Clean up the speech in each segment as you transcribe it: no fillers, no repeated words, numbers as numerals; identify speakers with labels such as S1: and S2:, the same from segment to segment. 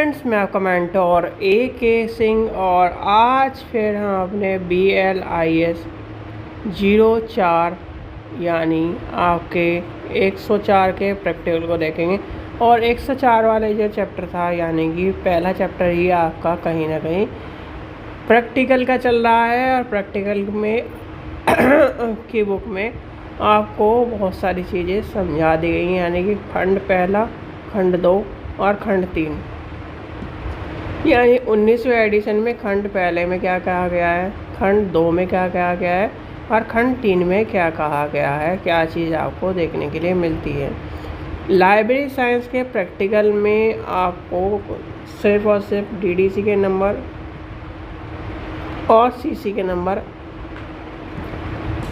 S1: Friends, मैं आपका mentor AK Singh और आज फिर हम अपने BLIS 04 यानी आपके 104 के प्रैक्टिकल को देखेंगे। और 104 वाले जो चैप्टर था यानी कि पहला चैप्टर ही आपका कहीं ना कहीं प्रैक्टिकल का चल रहा है। और प्रैक्टिकल में की बुक में आपको बहुत सारी चीज़ें समझा दी गई हैं, यानी कि खंड पहला, खंड 2 और खंड 3। यानी 19वें एडिशन में खंड पहले में क्या कहा गया है, खंड 2 में क्या कहा गया है और खंड 3 में क्या कहा गया है, क्या चीज़ आपको देखने के लिए मिलती है। लाइब्रेरी साइंस के प्रैक्टिकल में आपको सिर्फ और सिर्फ DDC के नंबर और CC के नंबर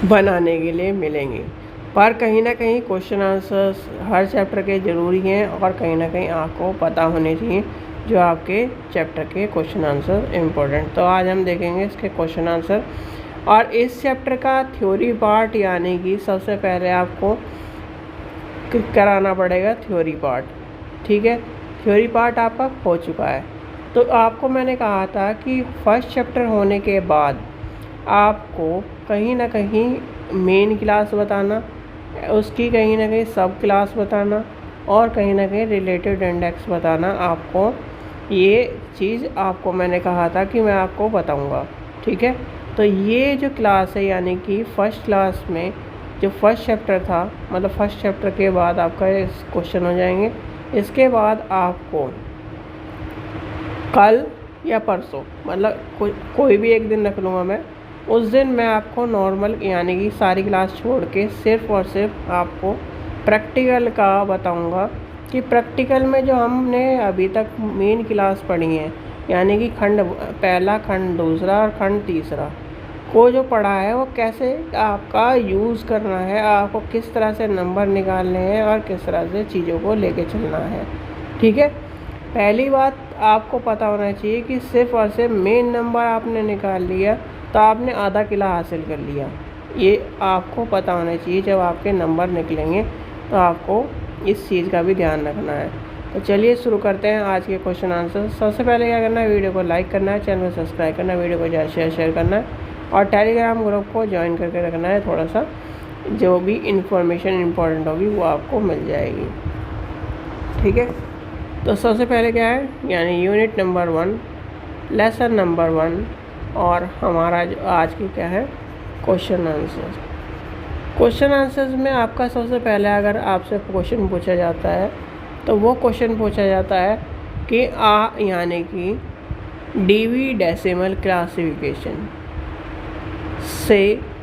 S1: बनाने के लिए मिलेंगे, पर कहीं ना कहीं क्वेश्चन आंसर्स हर चैप्टर के ज़रूरी हैं और कहीं ना कहीं आपको पता होने चाहिए जो आपके चैप्टर के क्वेश्चन आंसर इम्पोर्टेंट। तो आज हम देखेंगे इसके क्वेश्चन आंसर। और इस चैप्टर का थ्योरी पार्ट, यानी कि सबसे पहले आपको कराना पड़ेगा थ्योरी पार्ट। ठीक है, थ्योरी पार्ट आपका हो चुका है। तो आपको मैंने कहा था कि फर्स्ट चैप्टर होने के बाद आपको कहीं ना कहीं मेन क्लास बताना, उसकी कहीं ना कहीं सब क्लास बताना और कहीं ना कहीं रिलेटेड इंडेक्स बताना। आपको ये चीज़ आपको मैंने कहा था कि मैं आपको बताऊंगा। ठीक है, तो ये जो क्लास है यानी कि फर्स्ट क्लास में जो फर्स्ट चैप्टर था, मतलब फर्स्ट चैप्टर के बाद आपका क्वेश्चन हो जाएंगे। इसके बाद आपको कल या परसों, मतलब कोई भी एक दिन रख लूँगा मैं, उस दिन मैं आपको नॉर्मल यानी कि सारी क्लास छोड़ के सिर्फ और सिर्फ आपको प्रैक्टिकल का बताऊंगा कि प्रैक्टिकल में जो हमने अभी तक मेन क्लास पढ़ी है, यानी कि खंड पहला, खंड दूसरा और खंड तीसरा को जो पढ़ा है वो कैसे आपका यूज़ करना है, आपको किस तरह से नंबर निकालने हैं और किस तरह से चीज़ों को लेके चलना है। ठीक है, पहली बात आपको पता होना चाहिए कि सिर्फ और सिर्फ मेन नंबर आपने निकाल लिया तो आपने आधा किला हासिल कर लिया। ये आपको पता होना चाहिए। जब आपके नंबर निकलेंगे तो आपको इस चीज़ का भी ध्यान रखना है। तो चलिए शुरू करते हैं आज के क्वेश्चन आंसर। सबसे पहले क्या करना है, वीडियो को लाइक करना है, चैनल को सब्सक्राइब करना है, वीडियो को ज़्यादा शेयर करना है और टेलीग्राम ग्रुप को ज्वाइन करके रखना है। थोड़ा सा जो भी इंफॉर्मेशन इंपॉर्टेंट होगी वो आपको मिल जाएगी। ठीक है, तो सबसे पहले क्या है, यानी यूनिट नंबर 1, लेसन नंबर 1 और हमारा जो आज की क्या है क्वेश्चन आंसर। क्वेश्चन आंसर्स में आपका सबसे पहले अगर आपसे क्वेश्चन पूछा जाता है तो वो क्वेश्चन पूछा जाता है कि यानी कि DV डेसिमल क्लासिफिकेशन से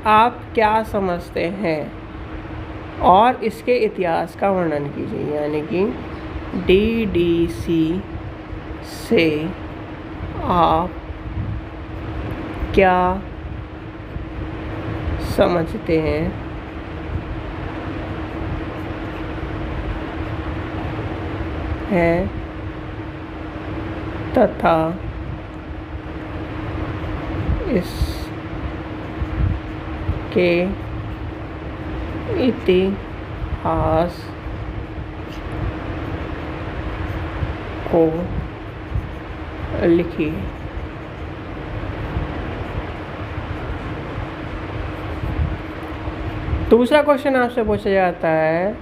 S1: आप क्या समझते हैं और इसके इतिहास का वर्णन कीजिए। यानी कि DDC से आप क्या समझते हैं तथा इसके इतिहास को लिखिए। दूसरा क्वेश्चन आपसे पूछा जाता है,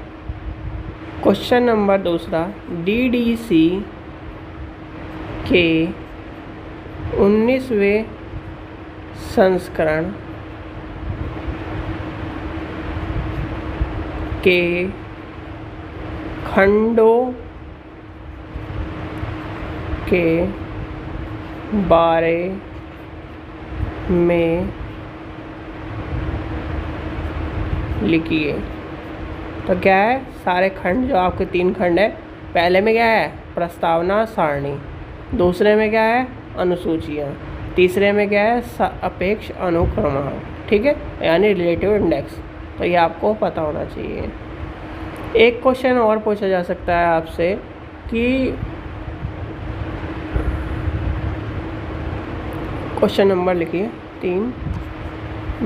S1: क्वेश्चन नंबर दूसरा, DDC के 19वें संस्करण के खंडों के बारे में लिखिए। तो क्या है, सारे खंड जो आपके 3 खंड है, पहले में क्या है प्रस्तावना सारणी, दूसरे में क्या है अनुसूचियाँ, तीसरे में क्या है अपेक्ष अनुक्रमांक। ठीक है, यानी रिलेटिव इंडेक्स। तो ये आपको पता होना चाहिए। एक क्वेश्चन और पूछा जा सकता है आपसे कि क्वेश्चन नंबर लिखिए 3,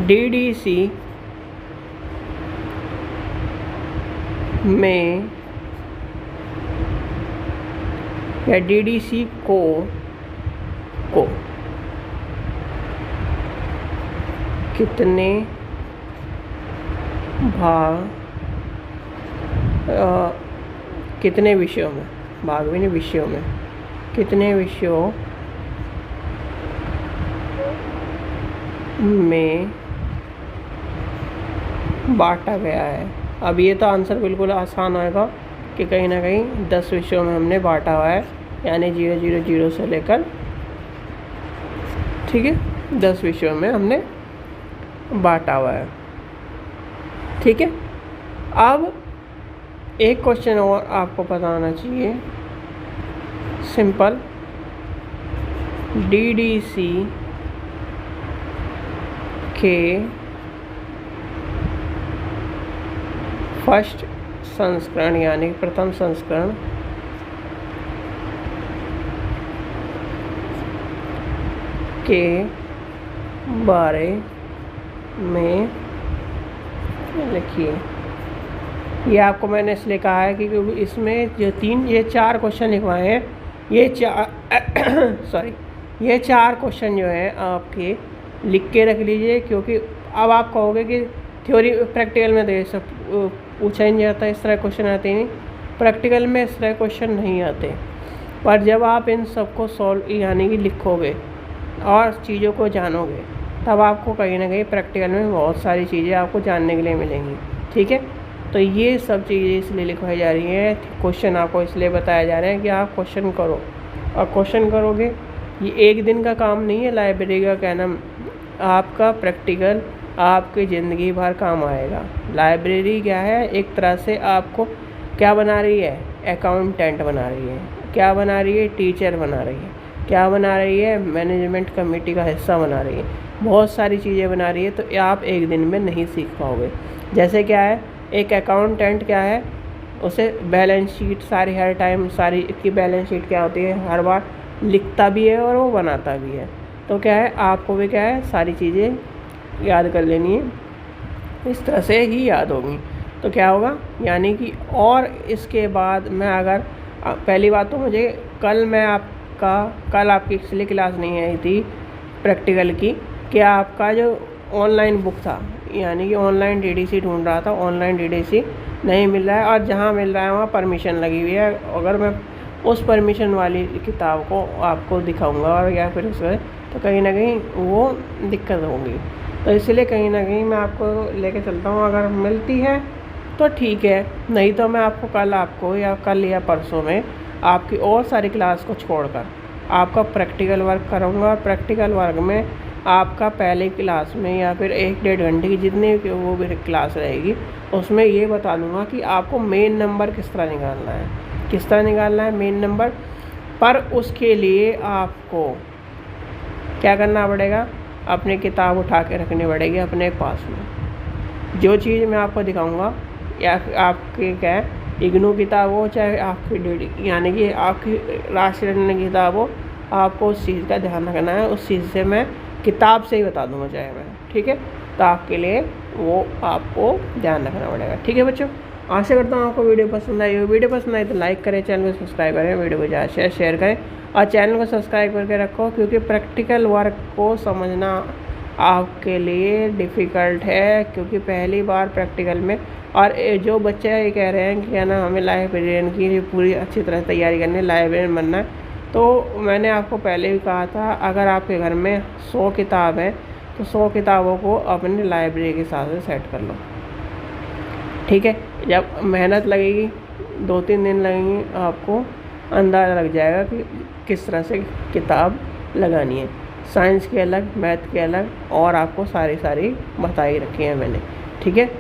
S1: DDC में या DDC को कितने कितने विषयों में, भाग भी नहीं, विषयों में, कितने विषयों में बांटा गया है। अब ये तो आंसर बिल्कुल आसान होगा कि कहीं ना कहीं 10 विषयों में हमने बांटा हुआ है, यानी 000 से लेकर, ठीक है, 10 विषयों में हमने बांटा हुआ है। ठीक है, अब एक क्वेश्चन और आपको पता होना चाहिए, सिंपल। DDC के फर्स्ट संस्करण यानी प्रथम संस्करण के बारे में लिखिए। ये आपको मैंने इसलिए कहा है कि क्योंकि इसमें जो ये 4 क्वेश्चन लिखवाए हैं, ये 4 क्वेश्चन जो है आपके लिख के रख लीजिए, क्योंकि अब आप कहोगे कि थ्योरी प्रैक्टिकल में तो ये सब पूछा ही नहीं जाता, इस तरह क्वेश्चन आते ही नहीं, प्रैक्टिकल में इस तरह क्वेश्चन नहीं आते। पर जब आप इन सबको सॉल्व यानी कि लिखोगे और चीज़ों को जानोगे, तब आपको कहीं ना कहीं प्रैक्टिकल में बहुत सारी चीज़ें आपको जानने के लिए मिलेंगी। ठीक है, तो ये सब चीज़ें इसलिए लिखवाई जा रही हैं, क्वेश्चन आपको इसलिए बताया जा रहे हैं कि आप क्वेश्चन करो, और क्वेश्चन करोगे। ये एक दिन का काम नहीं है लाइब्रेरी का कहना, आपका प्रैक्टिकल आपकी ज़िंदगी भर काम आएगा। लाइब्रेरी क्या है, एक तरह से आपको क्या बना रही है, अकाउंटेंट बना रही है, क्या बना रही है, टीचर बना रही है, क्या बना रही है, मैनेजमेंट कमेटी का हिस्सा बना रही है, बहुत सारी चीज़ें बना रही है। तो आप एक दिन में नहीं सीख पाओगे। जैसे क्या है, एक अकाउंटेंट क्या है, उसे बैलेंस शीट सारी हर टाइम सारी की बैलेंस शीट क्या होती है, हर बार लिखता भी है और वो बनाता भी है। तो क्या है, आपको भी क्या है, सारी चीज़ें याद कर लेनी है, इस तरह से ही याद होगी। तो क्या होगा, यानी कि और इसके बाद मैं अगर पहली बात तो मुझे कल आपकी इसलिए क्लास नहीं आई थी प्रैक्टिकल की कि आपका जो ऑनलाइन बुक था, यानी कि ऑनलाइन DDC ढूंढ रहा था, ऑनलाइन DDC नहीं मिल रहा है, और जहाँ मिल रहा है वहाँ परमिशन लगी हुई है। अगर मैं उस परमिशन वाली किताब को आपको दिखाऊंगा और या फिर उसमें, तो कहीं ना कहीं वो दिक्कत होगी। तो इसलिए कहीं ना कहीं मैं आपको लेके चलता हूँ, अगर मिलती है तो ठीक है, नहीं तो मैं आपको कल या परसों में आपकी और सारी क्लास को छोड़कर आपका प्रैक्टिकल वर्क करूँगा। और प्रैक्टिकल वर्क में आपका पहले क्लास में या फिर 1-1.5 घंटे की जितनी वो भी क्लास रहेगी, उसमें ये बता दूँगा कि आपको मेन नंबर किस तरह निकालना है मेन नंबर। पर उसके लिए आपको क्या करना पड़ेगा, अपनी किताब उठा के रखनी पड़ेगी अपने पास में। जो चीज़ मैं आपको दिखाऊंगा, या आपके क्या है, इग्नू किताब हो चाहे आपकी DD यानी कि आपकी राष्ट्रीय किताब हो, आपको उस चीज़ का ध्यान रखना है। उस चीज़ से मैं किताब से ही बता दूँगा चाहे मैं, ठीक है। तो आपके लिए वो आपको ध्यान रखना पड़ेगा, ठीक है बच्चों। आशा करता हूँ आपको वीडियो पसंद आई हो। वीडियो पसंद आई तो लाइक करें, चैनल को सब्सक्राइब करें, वीडियो को ज़्यादा शेयर करें और चैनल को सब्सक्राइब करके रखो, क्योंकि प्रैक्टिकल वर्क को समझना आपके लिए डिफ़िकल्ट है, क्योंकि पहली बार प्रैक्टिकल में। और जो बच्चे ये कह रहे हैं कि क्या ना हमें लाइब्रेरियन की पूरी अच्छी तरह तैयारी करनी है, लाइब्रेरियन बनना है, तो मैंने आपको पहले भी कहा था, अगर आपके घर में 100 किताब है तो 100 किताबों को अपनी लाइब्रेरी के साथ से सेट कर लो, ठीक है। जब मेहनत लगेगी, 2-3 दिन लगेंगे, आपको अंदाज़ा लग जाएगा कि किस तरह से किताब लगानी है। साइंस के अलग, मैथ के अलग, और आपको सारी बताई रखी है मैंने, ठीक है।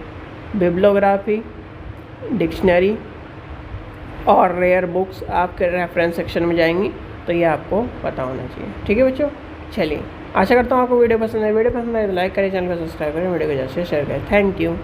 S1: बिब्लियोग्राफी, डिक्शनरी और रेयर बुक्स आपके रेफरेंस सेक्शन में जाएंगी, तो ये आपको पता होना चाहिए, ठीक है बच्चों। चलिए, आशा करता हूँ आपको वीडियो पसंद है। वीडियो पसंद आए तो लाइक करें, चैनल को सब्सक्राइब करें, वीडियो को ज़्यादा से शेयर करें। Thank you.